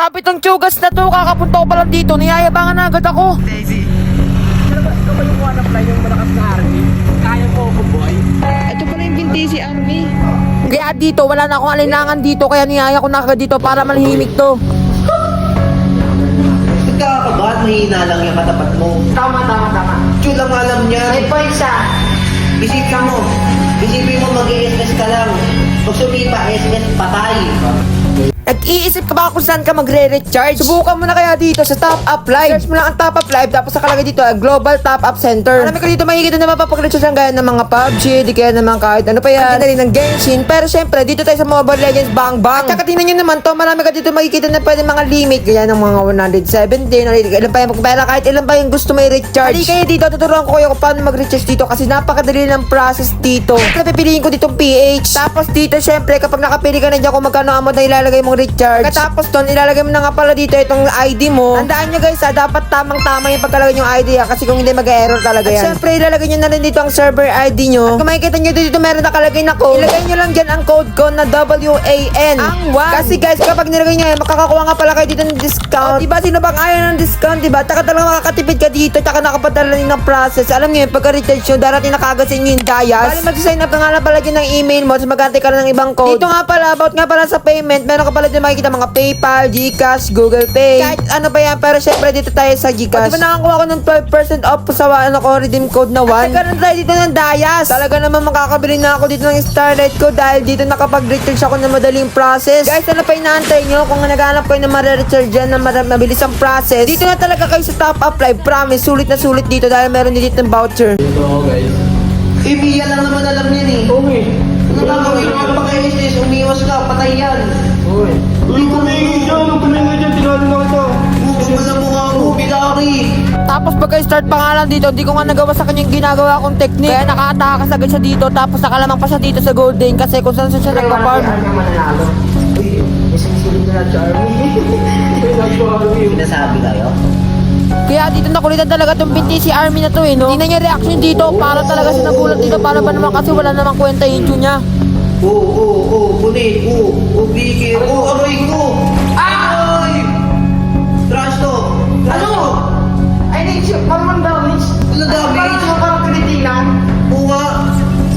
Grabe tong tsugas na to, kakapunta ko pa lang dito, niyayabangan na agad ako. Daisy. Ano ba? Ikaw ba yung one of line yung malakas na army? Kaya mo ako, boy. Ito pala yung Vintage Army. Kaya dito, wala na akong alinlangan dito, kaya niyaya ko na agad dito para malahimik to. Nagkakabahan, mahina lang yung katapat mo. Tama. Chul ang alam niya. May point siya. Isipin mo mag-i-SS ka lang. Pag sumipa, SS, patay. Nag-iisip ka ba kung saan ka magre-recharge? Subukan mo na kaya dito sa Top Up Live. Search mo lang ang Top Up Live, tapos nakalagay dito Global Top Up Center. Marami ka dito makikita na mapapag-recharge ang gaya ng mga PUBG, di kaya naman kahit ano pa yan. Ang rin ng Genshin. Pero syempre, dito tayo sa Mobile Legends Bang Bang. At saka tingnan nyo naman to, marami ka dito makikita na pwede mga limit. Gaya ng mga 117, o ilan pa yung pera, kahit ilan pa yung gusto may recharge. Hindi kayo dito, tuturuan ko kayo kung paano mag-recharge dito kasi napakadali ng process dito. Siyempre, pipiliin ko ditong PH. Tapos dito, syempre, kapag nakapili ka na dyan kung magkano amount na ilalagay mong recharge. Tapos doon, ilalagay mo na nga pala dito itong ID mo. Tandaan nyo guys, dapat tamang-tama yung pagkalagay yung ID kasi kung hindi mag-error talaga yan. At syempre, ilalagay nyo na rin dito ang server ID nyo. At kung makikita nyo dito, meron nakalagay na code. Ilagay nyo lang dyan ang code ko na WAN. Ang 1. Kasi guys, kapag nilagay nyo yan, makakakuha nga pala kayo dito ng discount. Diba, sino bang ayaw ng discount, diba? Taka talaga makakatipid ka dito, taka nakapadala rin ng process. Alam nyo yun, pagka-recharge nyo, darating na kagad sa inyo yung Dayas. Bali, mag-sign up ka nga lang pala dyan ng email mo, tapos mag-antay ka lang ng ibang code. Dito nga pala, about nga pala sa payment, meron ka pala dyan makikita mga PayPal, GCash, Google Pay. Kahit ano ba yan, pero syempre dito tayo sa GCash. Diba nakakuha ko ng 12% off sa redeem code na 1? At saka tayo dito ng Dayas. Talaga naman makakabili na ako dito ng Starlight ko dahil dito nakapag-recharge ako ng madaling process. Guys, ano pa inaantay nyo? Kung naghanap kayo na ma-recharge dyan na mabilis ang process, dito na talaga kayo sa Top Up Live. Promise, sulit na sulit dito dahil meron din dito ng voucher. Oo, guys. Mia lang naman alam yan eh. Okay. Ano lang gawin mo pag SS, umiwas ka, patay yan. Okay. Hindi ko tumingin dyan, tinalo na kita. Wala mukha mo, Bilari. Tapos pagka-start pa nga lang dito, hindi ko nga nagawa sa kanyang ginagawa kong technique. Kaya nakatakas agad siya dito, tapos nakalamang pa siya dito sa Golden kasi kung saan siya nagpa-farm. mananalo. Uy, may sinisilip na sa army. Sinasabi kayo? Kaya dito nakulitan talaga itong BTC Army na to eh, no? Tingnan niya reaction dito, para talaga siya nagulat dito, para ba naman kasi wala namang kwenta yung intro niya. Punit, bigir, aray ko! Ay! Trash to! Trash to! I need you. Parang damage. Ano damage? Parang pinitilan. Bunga!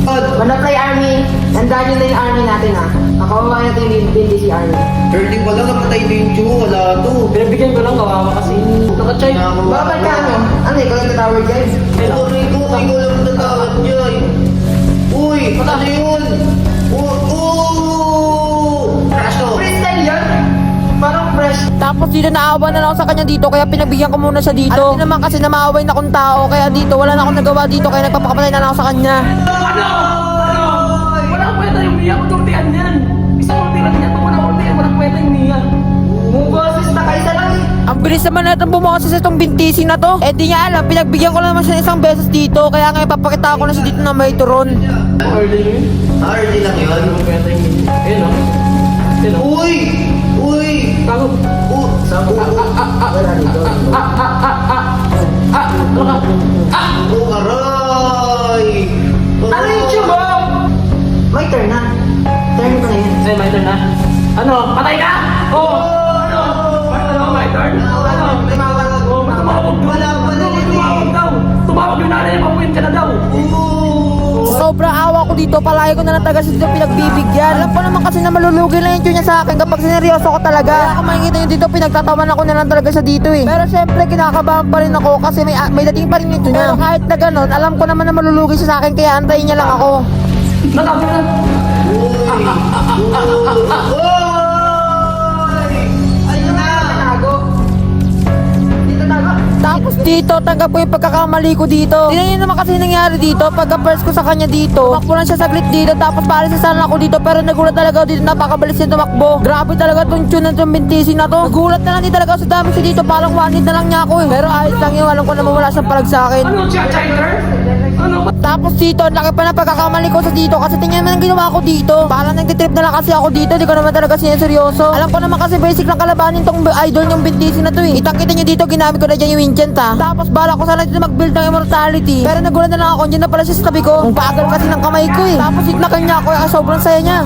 Manatay army. Tandaan nyo na yung army natin ha. Nakawawa natin yung BTC army. 30 pa lang, napatay na yung Chu, wala to. Pinagbigyan ko lang, kawawa kasi. Nakachay. Bakit ka ano? Ano, ikaw yung tower guys? Aray ko, ikaw lang natawad dyan. Uy, ano yun? Trash to! Freestyle yan? Parang fresh. Tapos dito naawa na lang ako sa kanya dito, kaya pinagbigyan ko muna siya dito. Alam naman kasi na maaway na akong tao, kaya dito wala na akong nagawa dito, kaya nagpapakapatay na lang ako sa kanya. Walang kwenta yung Mia. Magultihan yan. Isang ultihan yan. Pag walang ultihan, walang kwenta yung Mia. Boses na kaisa lang eh. Ang bilis naman natin bumoses itong bintising na to. Eh di niya alam, pinagbigyan ko lang naman siya isang beses dito, kaya ngayon papakita ko na siya dito na may turon. Early yun. Early lang yun. Walang kwenta yung Mia. Ayun o. Ayun o. Uy! Tago. Aray! Ano yung tsubo? My turn na. Turn ko na yun. Ay, my turn na. Ano? Patay ka? Oo. Ano? My turn? Ano? Tumawag daw. Tumawag yung nanay, papuin ka na daw. Sobrang awa ko dito, palagi ko na lang taga dito pinagbibigyan. Alam ko naman kasi na malulugi lang yung niya sa akin kapag sineryoso ko talaga. Kaya kung makikita nyo dito, pinagtatawan ako na lang talaga sa dito eh. Pero syempre, kinakabahan pa rin ako kasi may dating pa rin ito niya. Pero kahit na ganun, alam ko naman na malulugi siya sa akin, kaya antayin niya lang ako. Natapos na. Tapos dito, tanggap ko yung pagkakamali ko dito. Tingnan nyo naman kasi nangyari dito. Pagka-first ko sa kanya dito, tumakbo lang siya saglit dito. Tapos paalis sa sana ako dito. Pero nagulat talaga ako dito, napakabilis niya tumakbo. Grabe talaga itong tune ng bintising na to. Nagulat na lang din talaga ako sa dami siya dito. Parang one hit na lang niya ako eh. Pero ayos lang yun, alam ko naman wala siyang palag sa akin. Ano? Chinder? Ano? Tapos dito, laki pa na pagkakamali ko sa dito. Kasi tingnan naman ang ginawa ko dito. Parang nagtitrip na lang kasi ako dito. Di ko naman talaga seryoso. Alam ko naman kasi basic lang kalabanin tong idol yung bintising na to eh. Itakita nyo dito, ginamit ko na dyan yung Winchant ha. Tapos bala ko sana dito mag-build ng immortality. Pero nagulat na lang ako, dyan na pala siya sa tabi ko. Ang bagal kasi ng kamay ko eh. Tapos hit na kanya ako, sobrang saya niya.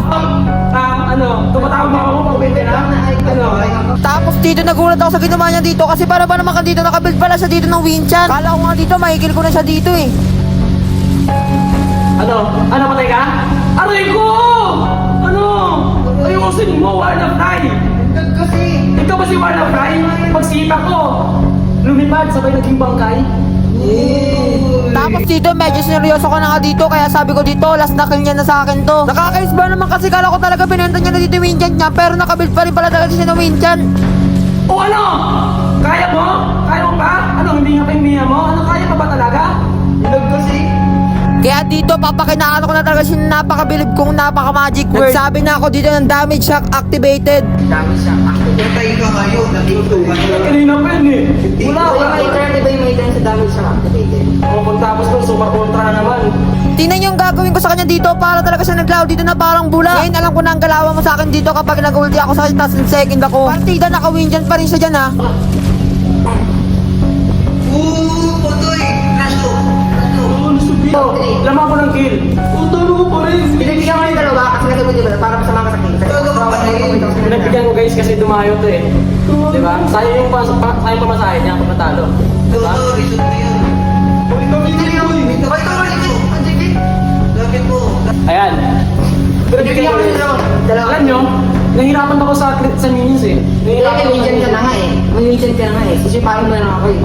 Ano Ano? Tumatawag ba ako pag 20 na? Ano? Tapos dito nagulat ako sa ginawa niya dito kasi para ba naman ka dito nakabuild pala siya dito ng Winchan. Kala ko nga dito, mahigil ko na siya dito eh. Ano? Ano, patay ka? Aray ko! Ano? Ayusin mo, War of Fry! Kasi. Ito ba si War of Fry? Pagsita ko, lumipad, sabay naging bangkay. Tapos dito, medyo seryoso ko na nga dito, kaya sabi ko dito, last na kill niya na sa akin to. Nakakais ba naman kasi kala ko talaga binenta niya na dito yung Winchan niya, pero nakabuild pa rin pala talaga siya ng Winchan. O ano? Kaya mo? Kaya mo pa? Ano, hindi nga pa yung miya mo? Ano, kaya pa ba talaga? Ilag kasi. Kaya dito, papakinaan ko na talaga siya napakabilib kong napaka-magic word. Nagsabi na ako dito ng damage shock activated. Dami siya. Patay ka kayo. Natutukan ka. Kanina pa yun eh. Wala. May turn, di ba yung may turn sa damage siya activated? O, kung tapos ko, super kontra na naman. Tingnan yung gagawin ko sa kanya dito para talaga siya naglaw dito na parang bula. Ngayon alam ko na ang galawan mo sa akin dito kapag nag-ulti ako sa kanya tapos in second ako. Partida naka-win dyan pa rin siya dyan ha. Potoy. Crash to. Ito, lamang ko ng kill. Talo ko pa rin. Binibigyan ko yung dalawa kasi nasagot yung dalawa para masama ka sa kill. Talo ka pa rin. Pinagbigyan ko guys kasi dumayo to eh. Diba? Sayang yung pamasahin niya kung natalo. Diba? Result mo yan. Uy, kapitid mo. Ay, kapitid mo. Lapit mo. Ayan. Pinagbigyan ko rin. Alam nyo, nahihirapan ako sa minions eh. May Winchan ka na nga eh. May Winchan ka na nga eh. Sisipahin mo na lang ako eh.